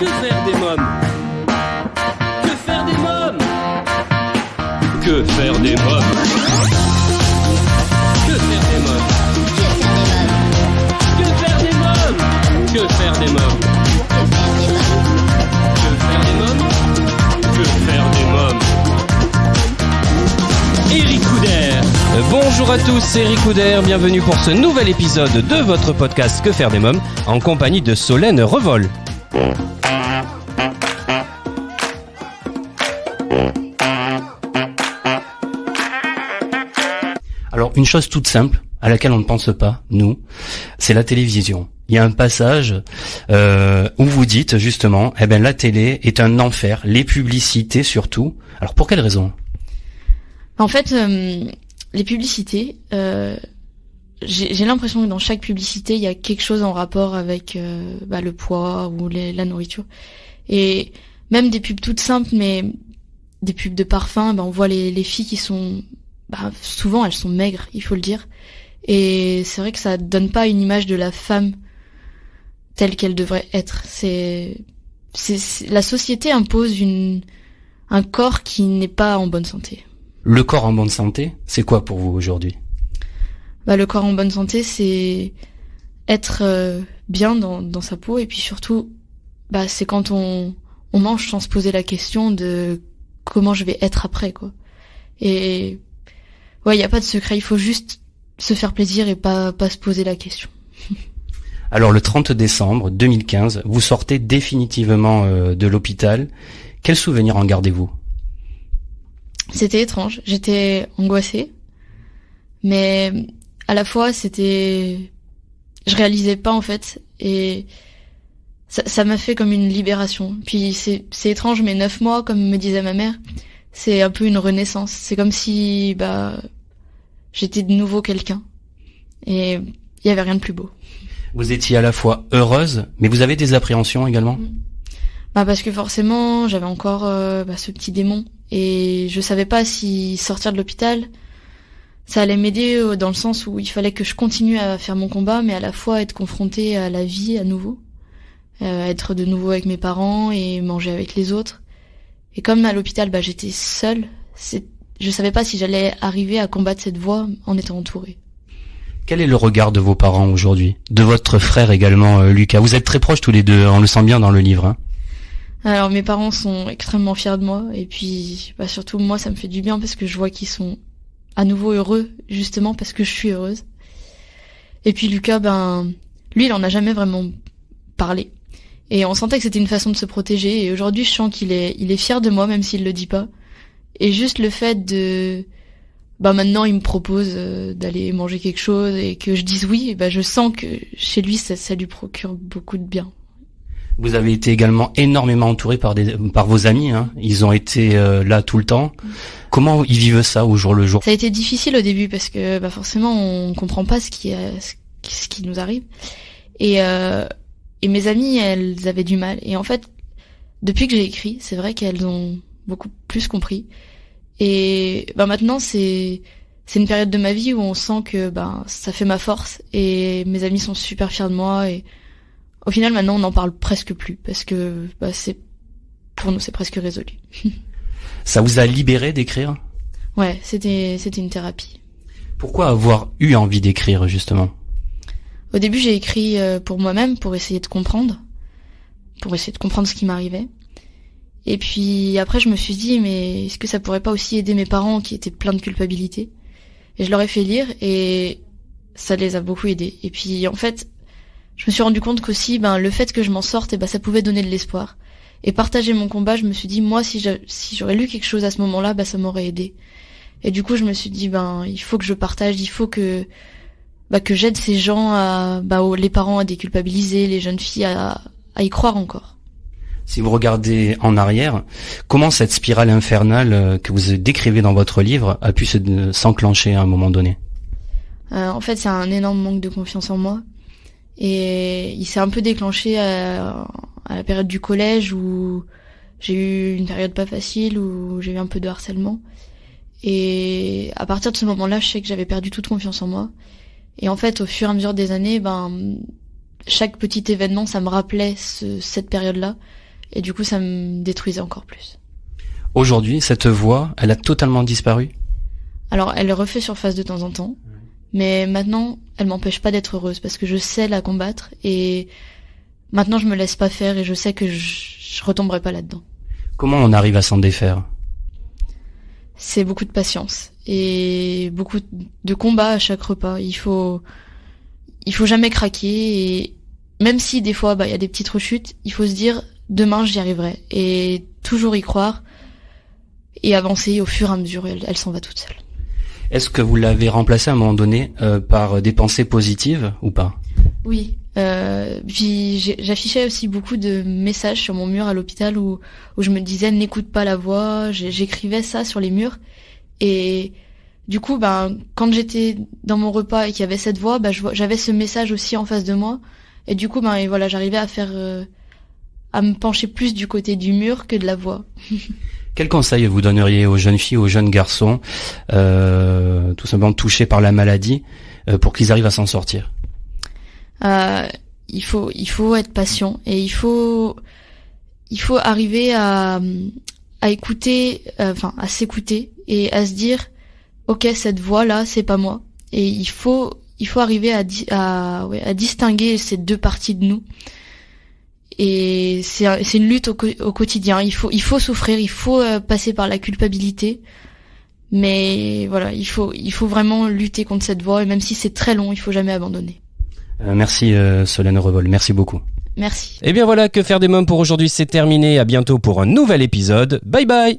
Que faire des mômes? Que faire des mômes? Que faire des mômes? Que faire des mômes? Que faire des mômes? Que faire des mômes? Que faire des mômes? Que faire des mômes? Eric Couder. Bonjour à tous, c'est Eric Couder, bienvenue pour ce nouvel épisode de votre podcast Que faire des mômes, en compagnie de Solène Revol. Alors, une chose toute simple, à laquelle on ne pense pas, nous, c'est la télévision. Il y a un passage où vous dites justement, la télé est un enfer, les publicités surtout. Alors, pour quelle raison ? En fait, les publicités, j'ai l'impression que dans chaque publicité, il y a quelque chose en rapport avec le poids ou la nourriture. Et même des pubs toutes simples, mais des pubs de parfum, on voit les filles qui sont... souvent, elles sont maigres, il faut le dire. Et c'est vrai que ça donne pas une image de la femme telle qu'elle devrait être. La société impose un corps qui n'est pas en bonne santé. Le corps en bonne santé, c'est quoi pour vous aujourd'hui ? Le corps en bonne santé, c'est être bien dans sa peau, et puis surtout, c'est quand on mange sans se poser la question de comment je vais être après, quoi. Et il y a pas de secret, il faut juste se faire plaisir et pas se poser la question. Alors le 30 décembre 2015, vous sortez définitivement de l'hôpital. Quel souvenir en gardez-vous ? C'était étrange, j'étais angoissée, mais à la fois je réalisais pas en fait, et ça m'a fait comme une libération. Puis c'est étrange, mais 9 mois, comme me disait ma mère, c'est un peu une renaissance. C'est comme si j'étais de nouveau quelqu'un, et il y avait rien de plus beau. Vous étiez à la fois heureuse, mais vous avez des appréhensions également ? Parce que forcément, j'avais encore ce petit démon. Et je savais pas si sortir de l'hôpital, ça allait m'aider dans le sens où il fallait que je continue à faire mon combat, mais à la fois être confrontée à la vie à nouveau, être de nouveau avec mes parents et manger avec les autres. Et comme à l'hôpital, j'étais seule, je savais pas si j'allais arriver à combattre cette voie en étant entourée. Quel est le regard de vos parents aujourd'hui ? De votre frère également, Lucas. Vous êtes très proches tous les deux, on le sent bien dans le livre, hein. Alors mes parents sont extrêmement fiers de moi, et puis surtout moi ça me fait du bien parce que je vois qu'ils sont à nouveau heureux, justement parce que je suis heureuse. Et puis Lucas, lui il en a jamais vraiment parlé, et on sentait que c'était une façon de se protéger, et aujourd'hui je sens qu'il est fier de moi même s'il le dit pas. Et juste le fait de maintenant il me propose d'aller manger quelque chose et que je dise oui, je sens que chez lui ça lui procure beaucoup de bien. Vous avez été également énormément entouré par vos amis, hein. Ils ont été là tout le temps. Comment ils vivent ça au jour le jour ? Ça a été difficile au début parce que forcément on comprend pas ce qui nous arrive. Et mes amies, elles avaient du mal. Et en fait, depuis que j'ai écrit, c'est vrai qu'elles ont beaucoup plus compris. Et maintenant c'est une période de ma vie où on sent que ça fait ma force, et mes amis sont super fiers de moi, et au final, maintenant, on n'en parle presque plus parce que pour nous, c'est presque résolu. Ça vous a libéré d'écrire ? Ouais, c'était une thérapie. Pourquoi avoir eu envie d'écrire, justement ? Au début, j'ai écrit pour moi-même, pour essayer de comprendre ce qui m'arrivait. Et puis après, je me suis dit, mais est-ce que ça pourrait pas aussi aider mes parents qui étaient pleins de culpabilité ? Et je leur ai fait lire, et ça les a beaucoup aidés. Et puis en fait, je me suis rendu compte qu'aussi, le fait que je m'en sorte, ça pouvait donner de l'espoir. Et partager mon combat, je me suis dit, moi, si j'aurais lu quelque chose à ce moment-là, ça m'aurait aidé. Et du coup, je me suis dit, il faut que je partage, il faut que j'aide ces gens les parents à déculpabiliser, les jeunes filles à y croire encore. Si vous regardez en arrière, comment cette spirale infernale que vous décrivez dans votre livre a pu s'enclencher à un moment donné ? En fait, c'est un énorme manque de confiance en moi. Et il s'est un peu déclenché à la période du collège où j'ai eu une période pas facile, où j'ai eu un peu de harcèlement. Et à partir de ce moment-là, je sais que j'avais perdu toute confiance en moi. Et en fait, au fur et à mesure des années, chaque petit événement, ça me rappelait cette période-là. Et du coup, ça me détruisait encore plus. Aujourd'hui, cette voix, elle a totalement disparu? Alors, elle refait surface de temps en temps. Mais maintenant, elle m'empêche pas d'être heureuse parce que je sais la combattre et maintenant je me laisse pas faire et je sais que je retomberai pas là-dedans. Comment on arrive à s'en défaire? C'est beaucoup de patience et beaucoup de combat à chaque repas. Il faut jamais craquer et même si des fois il y a des petites rechutes, il faut se dire demain j'y arriverai et toujours y croire et avancer au fur et à mesure. Elle s'en va toute seule. Est-ce que vous l'avez remplacé à un moment donné par des pensées positives ou pas? Oui. Puis j'affichais aussi beaucoup de messages sur mon mur à l'hôpital où je me disais n'écoute pas la voix. J'écrivais ça sur les murs et du coup quand j'étais dans mon repas et qu'il y avait cette voix, j'avais ce message aussi en face de moi et du coup et voilà, j'arrivais à me pencher plus du côté du mur que de la voix. Quel conseil vous donneriez aux jeunes filles, aux jeunes garçons, tout simplement touchés par la maladie, pour qu'ils arrivent à s'en sortir? Il faut être patient et il faut arriver à écouter, à s'écouter et à se dire, ok, cette voix là, c'est pas moi. Et il faut arriver à distinguer ces deux parties de nous. Et c'est une lutte au quotidien. Il faut souffrir, il faut passer par la culpabilité. Mais voilà, il faut vraiment lutter contre cette voix et même si c'est très long, il faut jamais abandonner. Merci Solène Revol, merci beaucoup. Merci. Et bien voilà, Que faire des mômes pour aujourd'hui, c'est terminé. À bientôt pour un nouvel épisode. Bye bye.